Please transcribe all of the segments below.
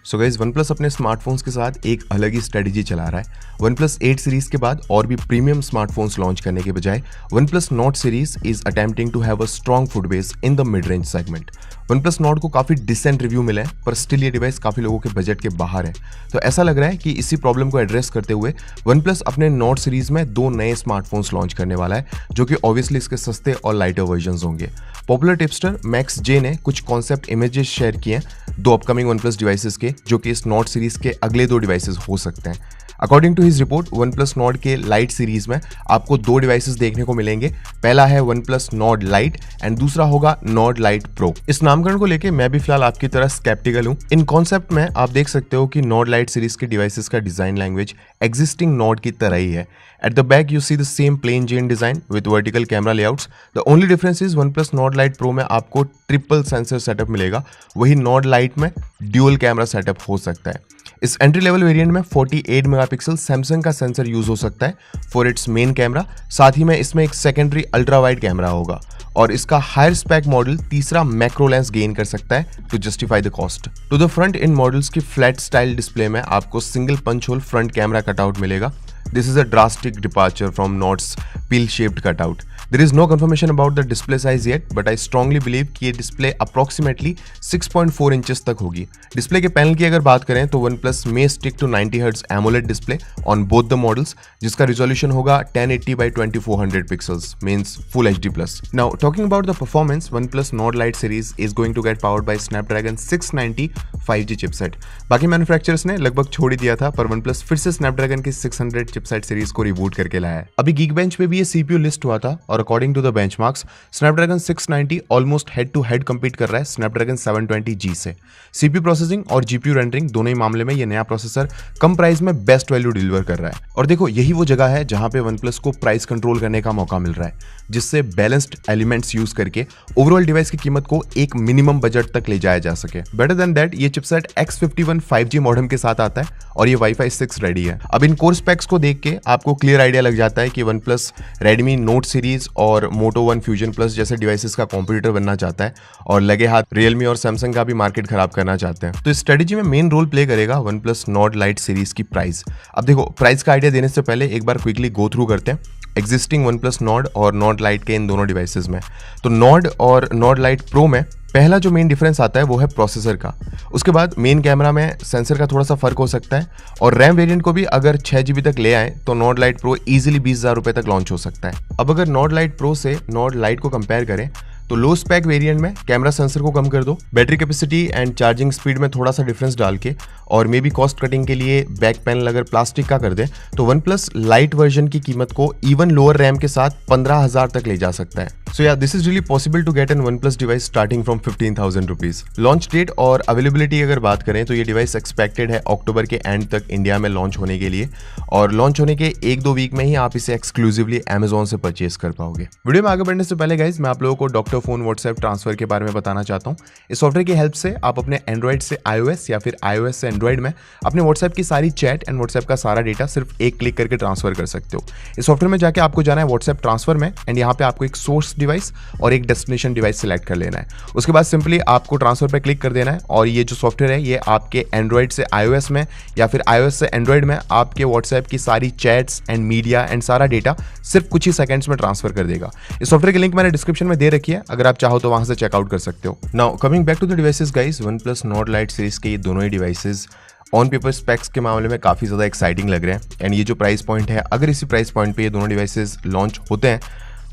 So guys OnePlus अपने smartphones के साथ एक अलग ही स्ट्रेटजी चला रहा है। OnePlus 8 सीरीज के बाद और भी प्रीमियम स्मार्टफोन्स लॉन्च करने के बजाय OnePlus Nord series is attempting to have a strong foot base in the mid range segment. OnePlus Nord को काफी डिसेंट रिव्यू मिले हैं, पर स्टिल ये डिवाइस काफी लोगों के बजट के बाहर है। तो ऐसा लग रहा है कि इसी प्रॉब्लम को एड्रेस करते हुए OnePlus अपने Nord सीरीज में 2 नए स्मार्टफोन्स लॉन्च करने वाला है, जो कि ऑब्वियसली इसके सस्ते और लाइटर वर्जन होंगे। पॉपुलर टिप्सटर मैक्स जे ने कुछ कॉन्सेप्ट इमेजेस शेयर किए हैं 2 अपकमिंग OnePlus डिवाइसेस के, जो कि इस Nord सीरीज के अगले 2 डिवाइसेस हो सकते हैं। According to his report OnePlus Nord के लाइट सीरीज में आपको 2 डिवाइसेस देखने को मिलेंगे। पहला है OnePlus Nord Lite एंड दूसरा होगा Nord Lite Pro। इस नामकरण को लेके मैं भी फिलहाल आपकी तरह स्केप्टिकल हूँ। इन कॉन्सेप्ट में आप देख सकते हो कि Nord Lite सीरीज के डिवाइसेस का डिजाइन लैंग्वेज एग्जिस्टिंग Nord की तरह ही है। At the back you see the same plain Jane design with vertical camera layouts. The only difference is OnePlus Nord Lite Pro में आपको ट्रिपल सेंसर सेटअप मिलेगा, वही Nord Lite में dual camera setup हो सकता है। इस एंट्री लेवल वेरिएंट में 48 मेगापिक्सल सैमसंग का सेंसर यूज हो सकता है फॉर इट्स मेन कैमरा। साथ ही में इसमें एक सेकेंडरी अल्ट्रा वाइड कैमरा होगा और इसका हायर स्पेक मॉडल तीसरा मैक्रो लेंस गेन कर सकता है to justify the cost. To the front in models की फ्लैट स्टाइल डिस्प्ले में आपको single punch hole front camera cutout मिलेगा। This is a drastic departure from Nord's pill-shaped cutout. There is no confirmation about the display size yet, but I strongly believe कि ये display approximately 6.4 inches तक होगी। Display के panel की अगर बात करें तो OnePlus may stick to 90 Hz AMOLED display on both the models, जिसका रिजोल्यूशन होगा 1080 by 2400 pixels, means Full HD+. Now talking about the performance, OnePlus Nord Lite series is going to get powered by Snapdragon 690 5G chipset. बाकी manufacturers ने लगभग छोड़ ही दिया था, पर OnePlus फिर से Snapdragon की 600 चिपसेट सीरीज को रिबूट करके लाया है। अभी Geekbench पे भी ये CPU लिस्ट हुआ था और according to the benchmarks Snapdragon 690 almost head to head compete कर रहा है Snapdragon 720G से। CPU प्रोसेसिंग और GPU रेंडरिंग दोनों ही मामले में ये नया प्रोसेसर कम प्राइस में बेस्ट वैल्यू डिलीवर कर रहा है। और देखो, यही वो जगह है जहां पे OnePlus को प्राइस कंट्रोल करने का मौका मिल रहा है, जिससे बैलेंस्ड एलिमेंट्स यूज करके ओवरऑल डिवाइस की कीमत को एक मिनिमम बजट तक ले जाया जा सके। बेटर देन दैट, ये चिपसेट X51 5G मॉडेम के साथ आता है और ये Wi-Fi 6 रेडी है। अब इन कोर स्पेक्स को देख के आपको क्लियर आइडिया लग जाता है कि OnePlus Redmi Note सीरीज और Moto One Fusion Plus जैसे डिवाइसेस का कॉम्पिटिटर बनना चाहता है और लगे हाथ Realme और Samsung का भी मार्केट खराब करना चाहते हैं। तो इस स्ट्रेटेजी में मेन रोल प्ले करेगा OnePlus Nord Lite सीरीज की प्राइस। अब देखो, प्राइस का आइडिया देने से पहले एक बार क्विकली गो थ्रू करते हैं एग्जिस्टिंग OnePlus Nord और Nord Lite के इन दोनों डिवाइसेस में। तो Nord और Nord Lite Pro में पहला जो मेन डिफरेंस आता है वो है प्रोसेसर का। उसके बाद मेन कैमरा में सेंसर का थोड़ा सा फर्क हो सकता है और रैम वेरिएंट को भी अगर 6GB तक ले आए तो Nord Lite Pro इजीली 20,000 रुपए तक लॉन्च हो सकता है। अब अगर Nord Lite Pro से Nord Lite को कंपेयर करें तो लो स्पेक वेरिएंट में कैमरा सेंसर को कम कर दो, battery capacity and charging speed में थोड़ा सा डिफरेंस डाल के और मे बी कॉस्ट कटिंग के लिए बैक पैनल अगर प्लास्टिक का कर दे तो OnePlus Lite वर्जन की कीमत को इवन लोअर रैम के साथ 15,000 तक ले जा सकता है। So yeah this is really possible to get an OnePlus device starting from 15,000 rupees. Launch date और अवेलेबिलिटी अगर बात करें तो ये डिवाइस एक्सपेक्टेड है अक्टूबर के एंड तक इंडिया में लॉन्च होने के लिए, और लॉन्च होने के 1-2 वीक में ही आप इसे एक्सक्लूसिवली Amazon से परचेज कर पाओगे। वीडियो में आगे बढ़ने से पहले गाइज मैं आप लोगों को डॉक्टर फोन व्हाट्सएप ट्रांसफर के बारे में बताना चाहता हूँ। इस सॉफ्टवेयर की हेल्प से आप अपने एंड्रॉइड से iOS या फिर iOS से एंड्रॉइड में अपने व्हाट्सएप की सारी चैट एंड व्हाट्सएप का सारा डेटा सिर्फ एक क्लिक करके ट्रांसफर कर सकते हो। इस सॉफ्टवेयर में जाके आपको जाना है व्हाट्सएप ट्रांसफर में एंड यहाँ पे आपको एक सोर्स डिवाइस और एक डेस्टिनेशन डिवाइस सिलेक्ट कर लेना है। उसके बाद सिंपली आपको ट्रांसफर पे क्लिक कर देना है और ये जो सॉफ्टवेयर है ये आपके एंड्रॉइड से iOS में या फिर iOS से एंड्रॉइड में आपके व्हाट्सएप की सारी चैट्स एंड मीडिया एंड सारा डेटा सिर्फ कुछ ही सेकंड्स में ट्रांसफर कर देगा। इस सॉफ्टवेयर की लिंक मैंने डिस्क्रिप्शन में दे रखी है, अगर आप चाहो तो वहां से चेकआउट कर सकते हो। Now coming back to the devices guys, OnePlus Nord Lite सीरीज के ये दोनों ही डिवाइसेस ऑन पेपर स्पेक्स के मामले में काफ़ी ज़्यादा एक्साइटिंग लग रहे हैं एंड ये जो प्राइस पॉइंट है, अगर इसी प्राइस पॉइंट पे ये दोनों डिवाइसेस लॉन्च होते हैं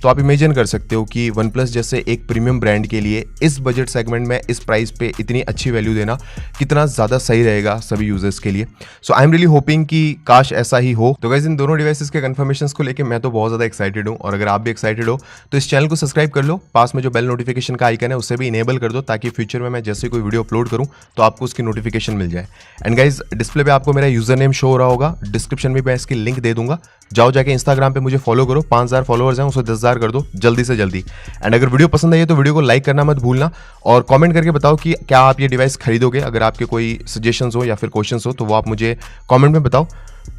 तो आप इमेजिन कर सकते हो कि OnePlus जैसे एक प्रीमियम ब्रांड के लिए इस बजट सेगमेंट में इस प्राइस पे इतनी अच्छी वैल्यू देना कितना ज़्यादा सही रहेगा सभी यूजर्स के लिए। सो आई एम रियली होपिंग कि काश ऐसा ही हो। तो गाइस, इन दोनों डिवाइसेस के कंफर्मेशंस को लेके मैं तो बहुत ज़्यादा एक्साइटेड हूँ और अगर आप भी एक्साइटेड हो तो इस चैनल को सब्सक्राइब कर लो, पास में जो बेल नोटिफिकेशन का आइकन है उससे भी इनेबल कर दो ताकि फ्यूचर में मैं जैसे कोई वीडियो अपलोड करूँ तो आपको उसकी नोटिफिकेशन मिल जाए। एंड गाइज, डिस्प्ले पे आपको मेरा यूजर नेम शो हो रहा होगा, डिस्क्रिप्शन में मैं इसकी लिंक दे दूंगा, जाओ जाके इंस्टाग्राम पे मुझे फॉलो करो, 5,000 फॉलोअर्स हैं, उसे 10,000 कर दो जल्दी से जल्दी। एंड अगर वीडियो पसंद आई है तो वीडियो को लाइक करना मत भूलना और कमेंट करके बताओ कि क्या आप ये डिवाइस खरीदोगे। अगर आपके कोई सजेशंस हो या फिर क्वेश्चंस हो तो वो आप मुझे कमेंट में बताओ।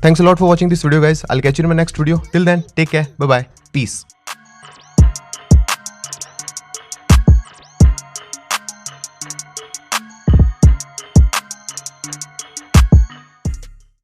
Thanks a lot for watching this video guys, I will catch you in my next video. Till then take care, bye bye, piece.